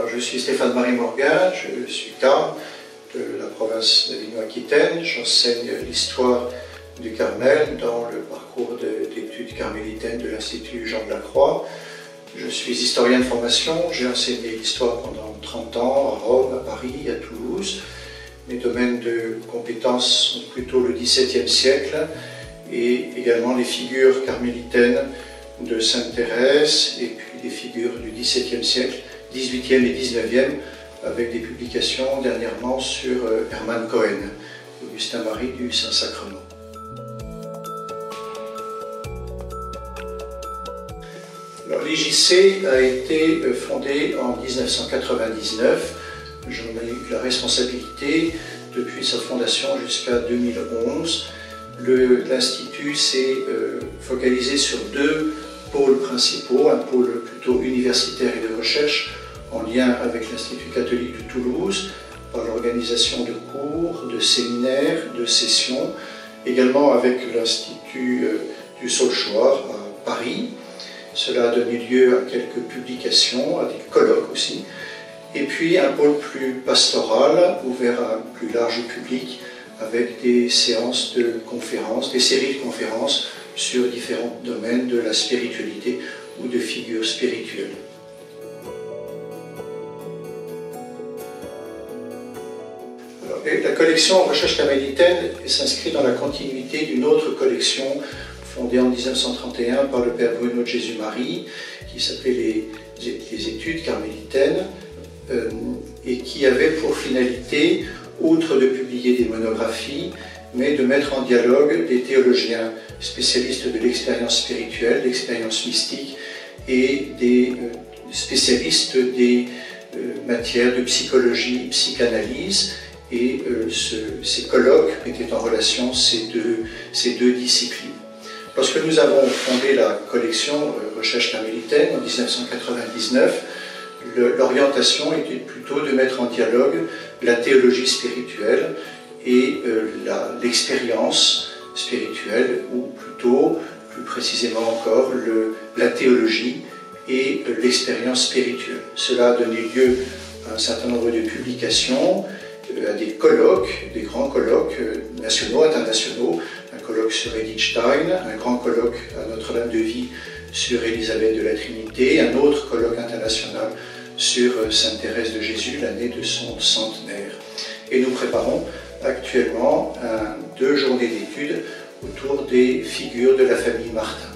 Alors, je suis Stéphane-Marie Morgan, je suis carme de la province d'Avignon-Aquitaine. J'enseigne l'histoire du Carmel dans le parcours d'études carmélitaines de l'Institut Jean de la Croix. Je suis historien de formation, j'ai enseigné l'histoire pendant 30 ans à Rome, à Paris, à Toulouse. Mes domaines de compétences sont plutôt le XVIIe siècle et également les figures carmélitaines de Sainte Thérèse et puis des figures du XVIIe siècle, XVIIIe et XIXe, avec des publications dernièrement sur Hermann Cohen, Augustin Marie du Saint-Sacrement. L'IJC a été fondée en 1999. J'en ai eu la responsabilité depuis sa fondation jusqu'à 2011. L'Institut s'est focalisé sur deux pôles principaux, un pôle plutôt universitaire et de recherche en lien avec l'Institut catholique de Toulouse par l'organisation de cours, de séminaires, de sessions, également avec l'Institut du Saulchoir à Paris. Cela a donné lieu à quelques publications, à des colloques aussi, et puis un pôle plus pastoral, ouvert à un plus large public, avec des séances de conférences, des séries de conférences sur différents domaines de la spiritualité ou de figures spirituelles. Alors, la collection Recherche carmélitaine s'inscrit dans la continuité d'une autre collection fondée en 1931 par le père Bruno de Jésus-Marie, qui s'appelait les Études carmélitaines, et qui avait pour finalité, outre de publier des monographies, mais de mettre en dialogue des théologiens spécialistes de l'expérience spirituelle, l'expérience mystique, et des spécialistes des matières de psychologie, psychanalyse, et ces colloques étaient en relation ces deux disciplines. Lorsque nous avons fondé la collection Recherche carmélitaine en 1999, l'orientation était plutôt de mettre en dialogue la théologie spirituelle et l'expérience spirituelle, ou plutôt, plus précisément encore, la théologie et l'expérience spirituelle. Cela a donné lieu à un certain nombre de publications, à des colloques, des grands colloques nationaux, internationaux, un colloque sur Edith Stein, un grand colloque à Notre-Dame-de-Vie sur Élisabeth de la Trinité, un autre colloque international sur Sainte Thérèse de Jésus, l'année de son centenaire. Et nous préparons actuellement 2 journées d'études autour des figures de la famille Martin.